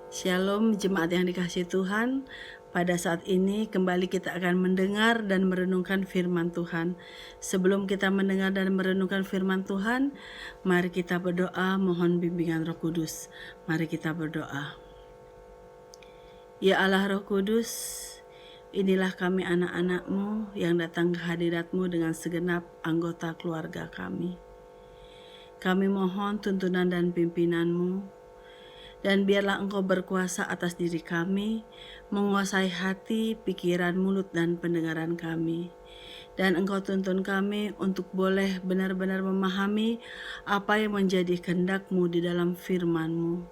Shalom jemaat yang dikasihi Tuhan. Pada saat ini kembali kita akan mendengar dan merenungkan firman Tuhan. Sebelum kita mendengar dan merenungkan firman Tuhan, mari kita berdoa mohon bimbingan Roh Kudus. Mari kita berdoa. Ya Allah Roh Kudus, inilah kami anak-anak-Mu yang datang ke hadirat-Mu dengan segenap anggota keluarga kami. Kami mohon tuntunan dan pimpinan-Mu, dan biarlah Engkau berkuasa atas diri kami, menguasai hati, pikiran, mulut, dan pendengaran kami. Dan Engkau tuntun kami untuk boleh benar-benar memahami apa yang menjadi kehendak-Mu di dalam firman-Mu.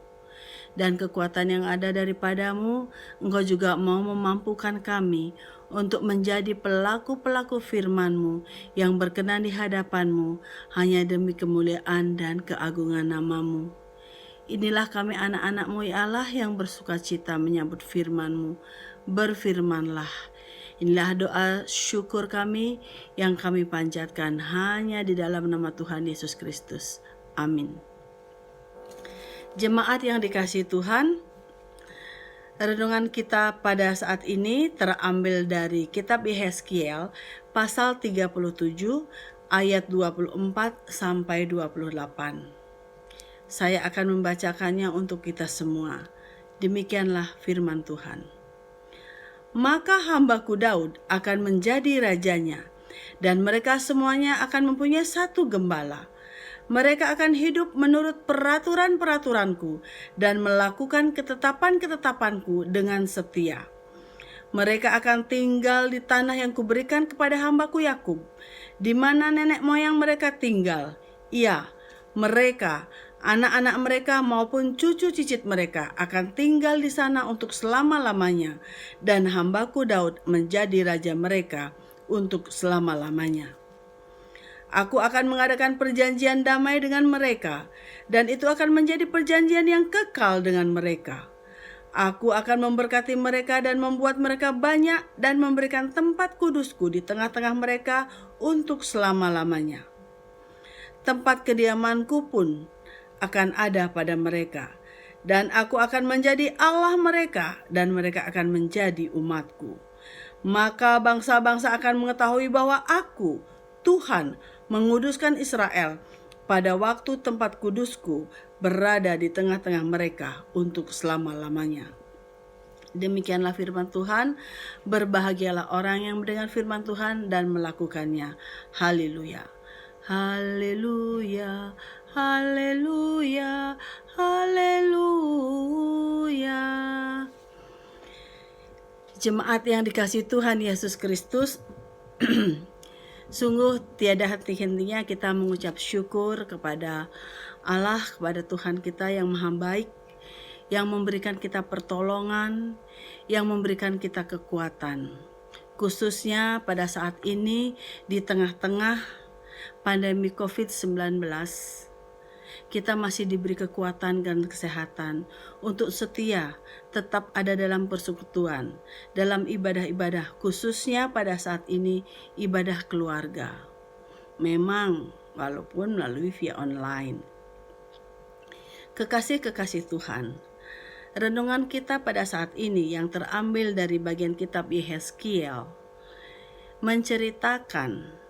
Dan kekuatan yang ada daripada-Mu, Engkau juga mau memampukan kami untuk menjadi pelaku-pelaku firman-Mu yang berkenan di hadapan-Mu, hanya demi kemuliaan dan keagungan nama-Mu. Inilah kami anak-anak-Mu ya Allah yang bersuka cita menyambut firman-Mu. Berfirmanlah. Inilah doa syukur kami yang kami panjatkan hanya di dalam nama Tuhan Yesus Kristus. Amin. Jemaat yang dikasihi Tuhan, renungan kita pada saat ini terambil dari kitab Yehezkiel pasal 37 ayat 24 sampai 28. Saya akan membacakannya untuk kita semua. Demikianlah firman Tuhan. Maka hambaku Daud akan menjadi rajanya, dan mereka semuanya akan mempunyai satu gembala. Mereka akan hidup menurut peraturan-peraturanku dan melakukan ketetapan-ketetapanku dengan setia. Mereka akan tinggal di tanah yang kuberikan kepada hambaku Yakub, di mana nenek moyang mereka tinggal. Iya, mereka, anak-anak mereka maupun cucu cicit mereka akan tinggal di sana untuk selama-lamanya, dan hambaku Daud menjadi raja mereka untuk selama-lamanya. Aku akan mengadakan perjanjian damai dengan mereka, dan itu akan menjadi perjanjian yang kekal dengan mereka. Aku akan memberkati mereka dan membuat mereka banyak dan memberikan tempat kudusku di tengah-tengah mereka untuk selama-lamanya. Tempat kediamanku pun akan ada pada mereka, dan aku akan menjadi Allah mereka, dan mereka akan menjadi umatku. Maka bangsa-bangsa akan mengetahui bahwa aku, Tuhan, menguduskan Israel pada waktu tempat kudusku berada di tengah-tengah mereka untuk selama-lamanya. Demikianlah firman Tuhan. Berbahagialah orang yang mendengar firman Tuhan dan melakukannya. Haleluya. Haleluya, haleluya, haleluya. Jemaat yang dikasihi Tuhan Yesus Kristus, sungguh tiada henti-hentinya kita mengucap syukur kepada Allah, kepada Tuhan kita yang maha baik, yang memberikan kita pertolongan, yang memberikan kita kekuatan. Khususnya pada saat ini di tengah-tengah pandemi COVID-19, kita masih diberi kekuatan dan kesehatan untuk setia tetap ada dalam persekutuan, dalam ibadah-ibadah, khususnya pada saat ini ibadah keluarga. Memang walaupun melalui via online. Kekasih-kekasih Tuhan, renungan kita pada saat ini yang terambil dari bagian kitab Yehezkiel menceritakan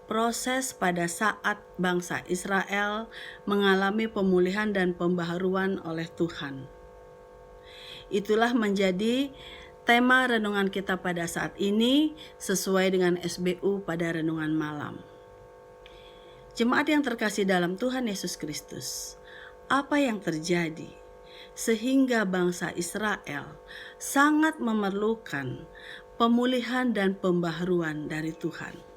proses pada saat bangsa Israel mengalami pemulihan dan pembaharuan oleh Tuhan. Itulah menjadi tema renungan kita pada saat ini sesuai dengan SBU pada renungan malam. Jemaat yang terkasih dalam Tuhan Yesus Kristus, apa yang terjadi sehingga bangsa Israel sangat memerlukan pemulihan dan pembaharuan dari Tuhan?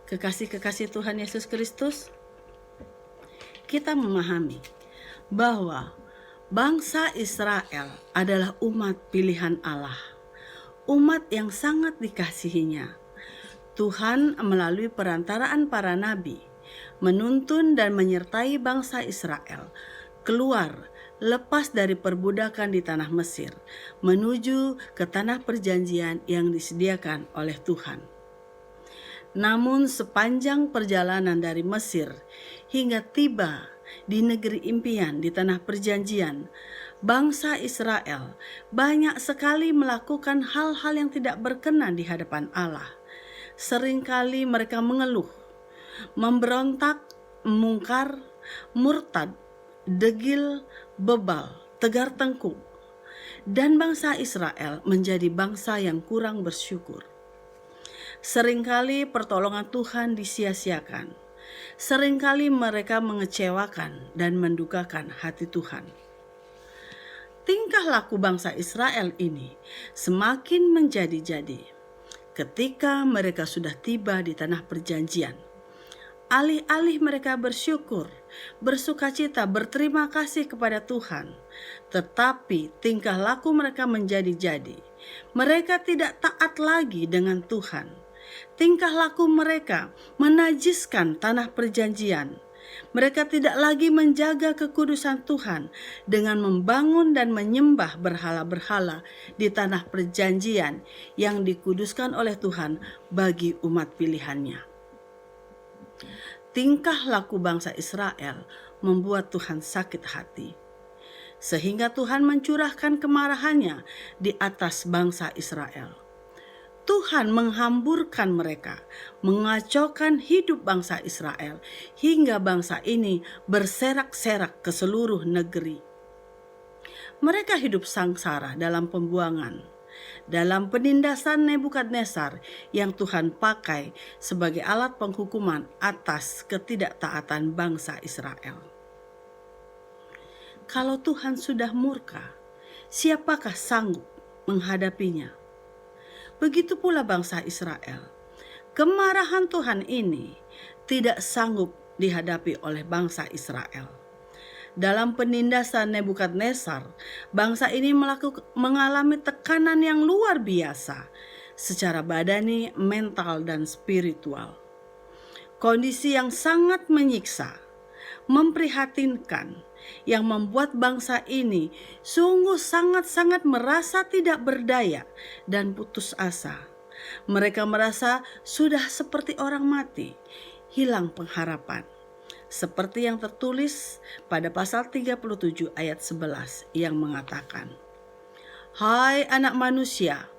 Kekasih-kekasih Tuhan Yesus Kristus, kita memahami bahwa bangsa Israel adalah umat pilihan Allah, umat yang sangat dikasihinya. Tuhan melalui perantaraan para nabi menuntun dan menyertai bangsa Israel keluar lepas dari perbudakan di tanah Mesir menuju ke tanah perjanjian yang disediakan oleh Tuhan. Namun sepanjang perjalanan dari Mesir hingga tiba di negeri impian di tanah perjanjian, bangsa Israel banyak sekali melakukan hal-hal yang tidak berkenan di hadapan Allah. Seringkali mereka mengeluh, memberontak, mungkar, murtad, degil, bebal, tegar tengkuk, dan bangsa Israel menjadi bangsa yang kurang bersyukur. Seringkali pertolongan Tuhan disia-siakan. Seringkali mereka mengecewakan dan mendukakan hati Tuhan. Tingkah laku bangsa Israel ini semakin menjadi-jadi ketika mereka sudah tiba di tanah perjanjian. Alih-alih mereka bersyukur, bersukacita, berterima kasih kepada Tuhan, tetapi tingkah laku mereka menjadi-jadi. Mereka tidak taat lagi dengan Tuhan. Tingkah laku mereka menajiskan tanah perjanjian. Mereka tidak lagi menjaga kekudusan Tuhan dengan membangun dan menyembah berhala-berhala di tanah perjanjian yang dikuduskan oleh Tuhan bagi umat pilihannya. Tingkah laku bangsa Israel membuat Tuhan sakit hati, sehingga Tuhan mencurahkan kemarahannya di atas bangsa Israel. Tuhan menghamburkan mereka, mengacaukan hidup bangsa Israel, hingga bangsa ini berserak-serak ke seluruh negeri. Mereka hidup sangsara dalam pembuangan, dalam penindasan Nebukadnezar yang Tuhan pakai sebagai alat penghukuman atas ketidaktaatan bangsa Israel. Kalau Tuhan sudah murka, siapakah sanggup menghadapinya? Begitu pula bangsa Israel. Kemarahan Tuhan ini tidak sanggup dihadapi oleh bangsa Israel. Dalam penindasan Nebukadnezar, bangsa ini mengalami tekanan yang luar biasa secara badani, mental, dan spiritual. Kondisi yang sangat menyiksa, memprihatinkan, yang membuat bangsa ini sungguh sangat-sangat merasa tidak berdaya dan putus asa. Mereka merasa sudah seperti orang mati, hilang pengharapan. Seperti yang tertulis pada pasal 37 ayat 11 yang mengatakan, "Hai anak manusia,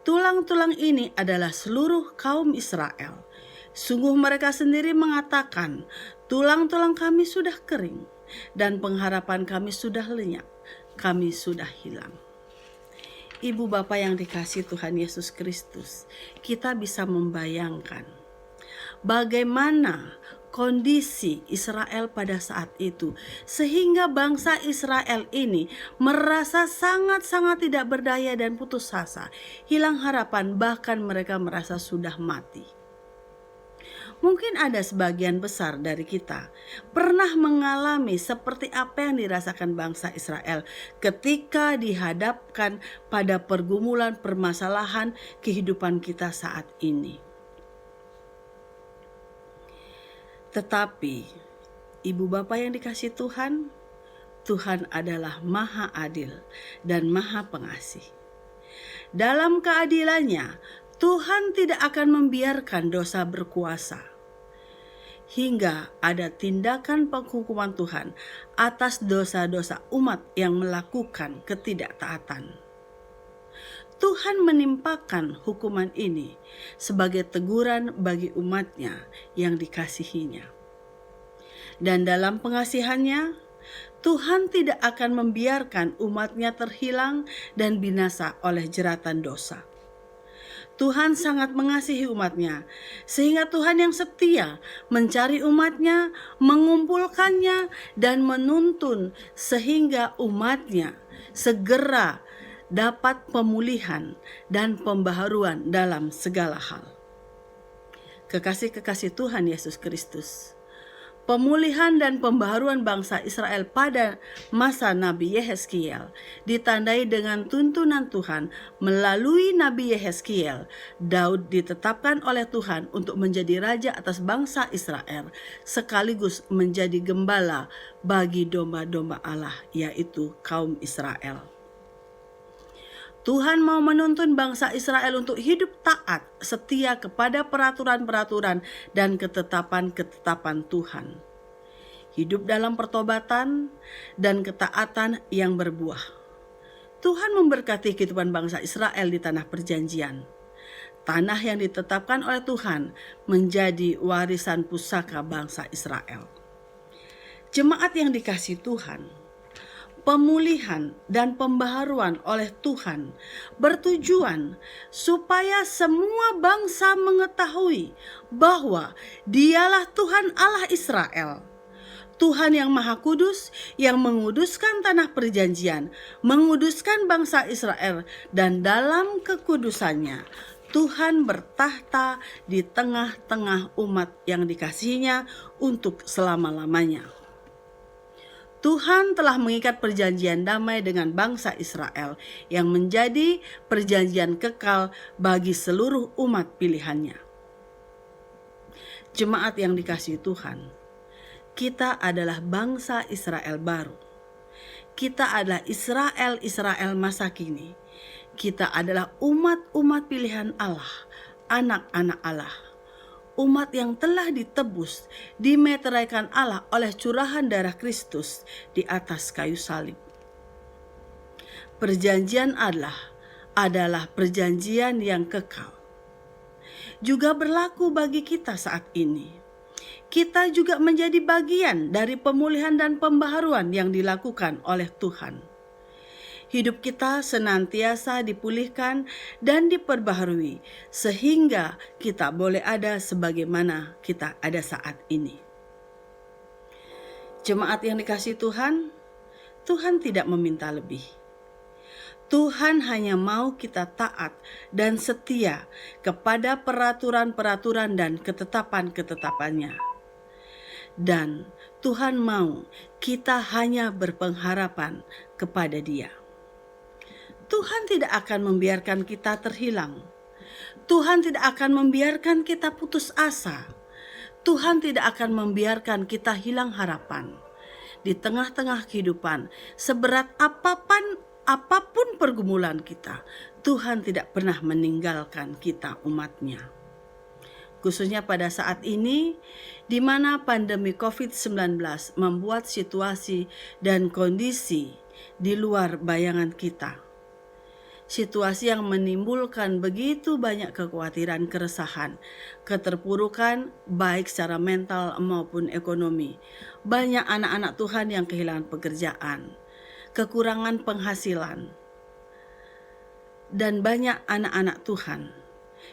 tulang-tulang ini adalah seluruh kaum Israel. Sungguh mereka sendiri mengatakan, tulang-tulang kami sudah kering dan pengharapan kami sudah lenyap, kami sudah hilang." Ibu bapak yang dikasihi Tuhan Yesus Kristus, kita bisa membayangkan bagaimana kondisi Israel pada saat itu, sehingga bangsa Israel ini merasa sangat-sangat tidak berdaya dan putus asa, hilang harapan, bahkan mereka merasa sudah mati. Mungkin ada sebagian besar dari kita pernah mengalami seperti apa yang dirasakan bangsa Israel ketika dihadapkan pada pergumulan permasalahan kehidupan kita saat ini. Tetapi, ibu bapak yang dikasihi Tuhan, Tuhan adalah Maha Adil dan Maha Pengasih. Dalam keadilannya, Tuhan tidak akan membiarkan dosa berkuasa, hingga ada tindakan penghukuman Tuhan atas dosa-dosa umat yang melakukan ketidaktaatan. Tuhan menimpakan hukuman ini sebagai teguran bagi umatnya yang dikasihinya. Dan dalam pengasihannya, Tuhan tidak akan membiarkan umatnya terhilang dan binasa oleh jeratan dosa. Tuhan sangat mengasihi umatnya, sehingga Tuhan yang setia mencari umatnya, mengumpulkannya, dan menuntun sehingga umatnya segera dapat pemulihan dan pembaharuan dalam segala hal. Kekasih-kekasih Tuhan Yesus Kristus, pemulihan dan pembaharuan bangsa Israel pada masa Nabi Yehezkiel ditandai dengan tuntunan Tuhan melalui Nabi Yehezkiel. Daud ditetapkan oleh Tuhan untuk menjadi raja atas bangsa Israel, sekaligus menjadi gembala bagi domba-domba Allah, yaitu kaum Israel. Tuhan mau menuntun bangsa Israel untuk hidup taat, setia kepada peraturan-peraturan dan ketetapan-ketetapan Tuhan. hidup dalam pertobatan dan ketaatan yang berbuah. Tuhan memberkati kehidupan bangsa Israel di tanah perjanjian. Tanah yang ditetapkan oleh Tuhan menjadi warisan pusaka bangsa Israel. Jemaat yang dikasihi Tuhan, pemulihan dan pembaharuan oleh Tuhan bertujuan supaya semua bangsa mengetahui bahwa Dialah Tuhan Allah Israel, Tuhan yang Maha Kudus, yang menguduskan tanah perjanjian, menguduskan bangsa Israel, dan dalam kekudusannya Tuhan bertahta di tengah-tengah umat yang dikasihinya untuk selama-lamanya. Tuhan telah mengikat perjanjian damai dengan bangsa Israel yang menjadi perjanjian kekal bagi seluruh umat pilihannya. Jemaat yang dikasihi Tuhan, kita adalah bangsa Israel baru. Kita adalah Israel masa kini. Kita adalah umat-umat pilihan Allah, anak-anak Allah. Umat yang telah ditebus, dimeteraikan Allah oleh curahan darah Kristus di atas kayu salib. Perjanjian Allah adalah perjanjian yang kekal. Juga berlaku bagi kita saat ini. Kita juga menjadi bagian dari pemulihan dan pembaharuan yang dilakukan oleh Tuhan. Hidup kita senantiasa dipulihkan dan diperbaharui sehingga kita boleh ada sebagaimana kita ada saat ini. Jemaat yang dikasihi Tuhan, Tuhan tidak meminta lebih. Tuhan hanya mau kita taat dan setia kepada peraturan-peraturan dan ketetapan-ketetapannya. Dan Tuhan mau kita hanya berpengharapan kepada Dia. Tuhan tidak akan membiarkan kita terhilang. Tuhan tidak akan membiarkan kita putus asa. Tuhan tidak akan membiarkan kita hilang harapan. Di tengah-tengah kehidupan, seberat apapun pergumulan kita, Tuhan tidak pernah meninggalkan kita umat-Nya. Khususnya pada saat ini, di mana pandemi COVID-19 membuat situasi dan kondisi di luar bayangan kita. Situasi yang menimbulkan begitu banyak kekhawatiran, keresahan, keterpurukan baik secara mental maupun ekonomi. Banyak anak-anak Tuhan yang kehilangan pekerjaan, kekurangan penghasilan, dan banyak anak-anak Tuhan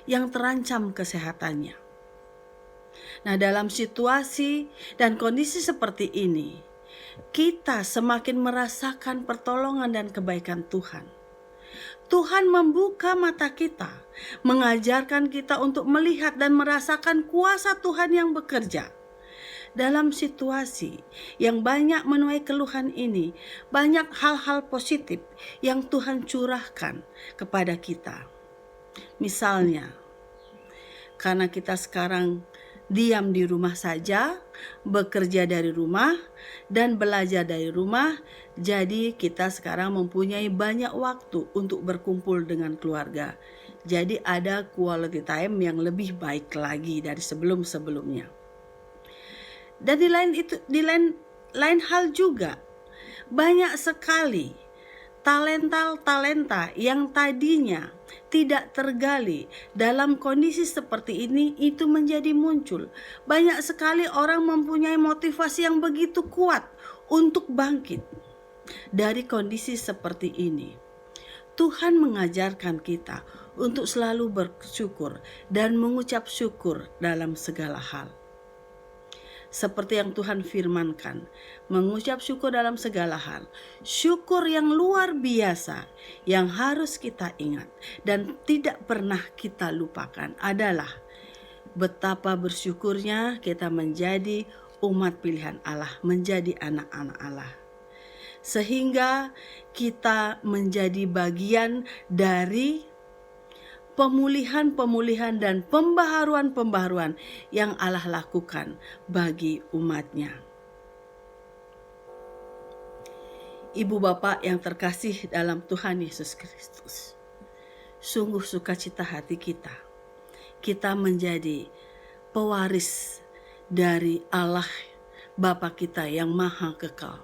yang terancam kesehatannya. Nah, dalam situasi dan kondisi seperti ini, kita semakin merasakan pertolongan dan kebaikan Tuhan. Tuhan membuka mata kita, mengajarkan kita untuk melihat dan merasakan kuasa Tuhan yang bekerja. Dalam situasi yang banyak menuai keluhan ini, banyak hal-hal positif yang Tuhan curahkan kepada kita. Misalnya, karena kita sekarang diam di rumah saja, bekerja dari rumah, dan belajar dari rumah, jadi kita sekarang mempunyai banyak waktu untuk berkumpul dengan keluarga. Jadi ada quality time yang lebih baik lagi dari sebelum-sebelumnya. Dan di lain hal juga, banyak sekali talenta yang tadinya tidak tergali dalam kondisi seperti ini itu menjadi muncul. Banyak sekali orang mempunyai motivasi yang begitu kuat untuk bangkit dari kondisi seperti ini. Tuhan mengajarkan kita untuk selalu bersyukur dan mengucap syukur dalam segala hal. Seperti yang Tuhan firmankan, mengucap syukur dalam segala hal. Syukur yang luar biasa yang harus kita ingat dan tidak pernah kita lupakan adalah betapa bersyukurnya kita menjadi umat pilihan Allah, menjadi anak-anak Allah. Sehingga kita menjadi bagian dari pemulihan dan pembaharuan yang Allah lakukan bagi umat-Nya. Ibu bapak yang terkasih dalam Tuhan Yesus Kristus, sungguh sukacita hati kita menjadi pewaris dari Allah Bapa kita yang maha kekal.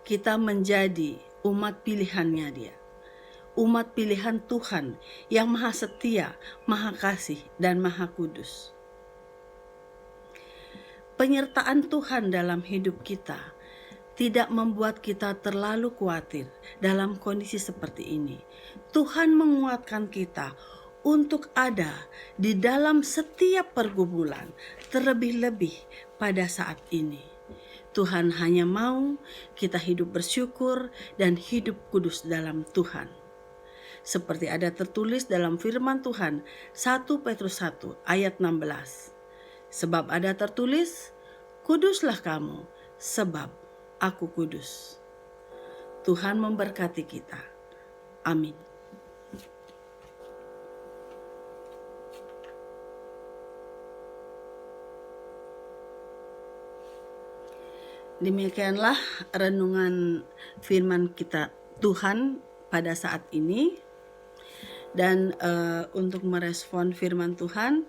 Kita menjadi umat pilihannya Dia. Umat pilihan Tuhan yang maha setia, maha kasih, dan maha kudus. Penyertaan Tuhan dalam hidup kita tidak membuat kita terlalu khawatir dalam kondisi seperti ini. Tuhan menguatkan kita untuk ada di dalam setiap pergumulan, terlebih-lebih pada saat ini. Tuhan hanya mau kita hidup bersyukur dan hidup kudus dalam Tuhan. Seperti ada tertulis dalam firman Tuhan 1 Petrus 1 ayat 16. Sebab ada tertulis, kuduslah kamu sebab aku kudus. Tuhan memberkati kita. Amin. Demikianlah renungan firman kita Tuhan pada saat ini. Dan untuk merespon firman Tuhan,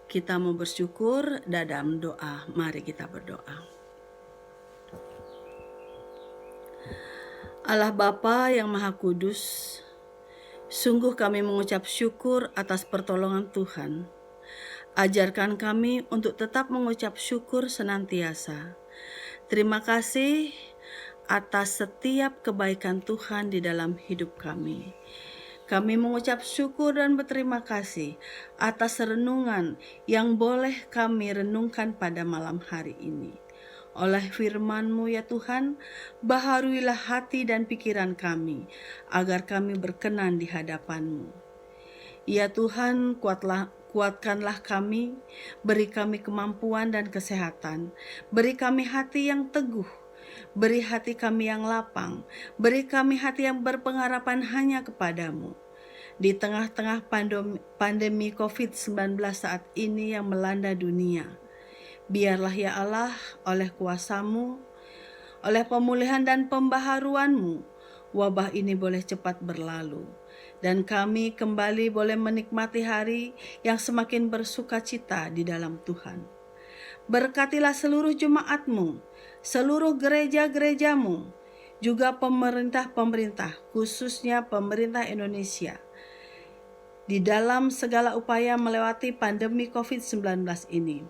kita mau bersyukur dalam doa. Mari kita berdoa. Allah Bapa yang Maha Kudus, sungguh kami mengucap syukur atas pertolongan Tuhan. Ajarkan kami untuk tetap mengucap syukur senantiasa. Terima kasih atas setiap kebaikan Tuhan di dalam hidup kami. Kami mengucap syukur dan berterima kasih atas renungan yang boleh kami renungkan pada malam hari ini. Oleh firman-Mu ya Tuhan, baharuilah hati dan pikiran kami, agar kami berkenan di hadapan-Mu. Ya Tuhan, kuatkanlah kami, beri kami kemampuan dan kesehatan, beri kami hati yang teguh, beri hati kami yang lapang, beri kami hati yang berpengharapan hanya kepadamu. Di tengah-tengah pandemi COVID-19 saat ini yang melanda dunia, biarlah ya Allah, oleh kuasa-Mu, oleh pemulihan dan pembaharuan-Mu, wabah ini boleh cepat berlalu. Dan kami kembali boleh menikmati hari yang semakin bersukacita di dalam Tuhan. Berkatilah seluruh jemaat-Mu, seluruh gereja-gereja-Mu, juga pemerintah-pemerintah, khususnya pemerintah Indonesia, di dalam segala upaya melewati pandemi COVID-19 ini,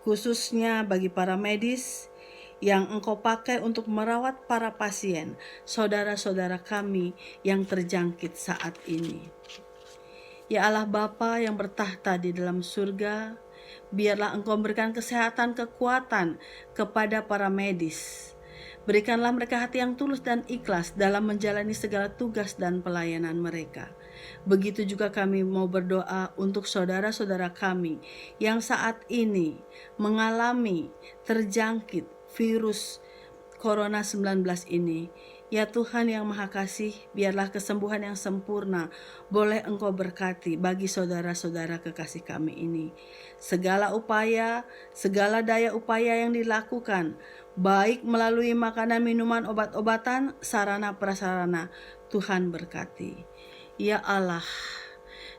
khususnya bagi para medis yang Engkau pakai untuk merawat para pasien, saudara-saudara kami yang terjangkit saat ini. Ya Allah Bapa yang bertahta di dalam surga, biarlah Engkau berikan kesehatan, kekuatan kepada para medis. Berikanlah mereka hati yang tulus dan ikhlas dalam menjalani segala tugas dan pelayanan mereka. Begitu juga kami mau berdoa untuk saudara-saudara kami yang saat ini mengalami terjangkit virus Corona 19 ini. Ya Tuhan yang Maha Kasih, biarlah kesembuhan yang sempurna boleh Engkau berkati bagi saudara-saudara kekasih kami ini. Segala upaya, segala daya upaya yang dilakukan, baik melalui makanan, minuman, obat-obatan, sarana prasarana, Tuhan berkati. Ya Allah,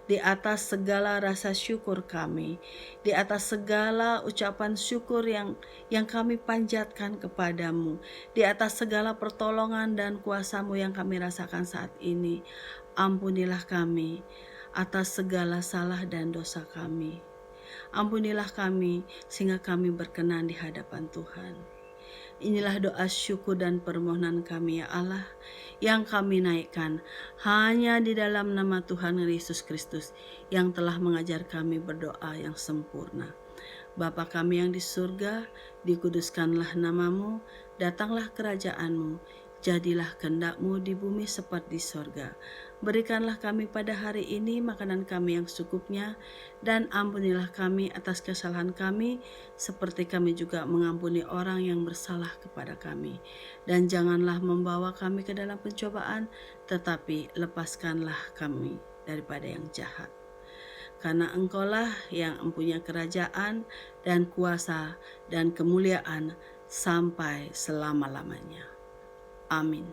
di atas segala rasa syukur kami, di atas segala ucapan syukur yang kami panjatkan kepadamu, di atas segala pertolongan dan kuasa-Mu yang kami rasakan saat ini, ampunilah kami atas segala salah dan dosa kami. Ampunilah kami sehingga kami berkenan di hadapan Tuhan. Inilah doa syukur dan permohonan kami ya Allah, yang kami naikkan hanya di dalam nama Tuhan Yesus Kristus yang telah mengajar kami berdoa yang sempurna. Bapa kami yang di surga, dikuduskanlah nama-Mu, datanglah kerajaan-Mu, jadilah kehendak-Mu di bumi seperti di surga. Berikanlah kami pada hari ini makanan kami yang secukupnya, dan ampunilah kami atas kesalahan kami, seperti kami juga mengampuni orang yang bersalah kepada kami. Dan janganlah membawa kami ke dalam pencobaan, tetapi lepaskanlah kami daripada yang jahat. Karena Engkaulah yang mempunyai kerajaan dan kuasa dan kemuliaan sampai selama-lamanya. Amin.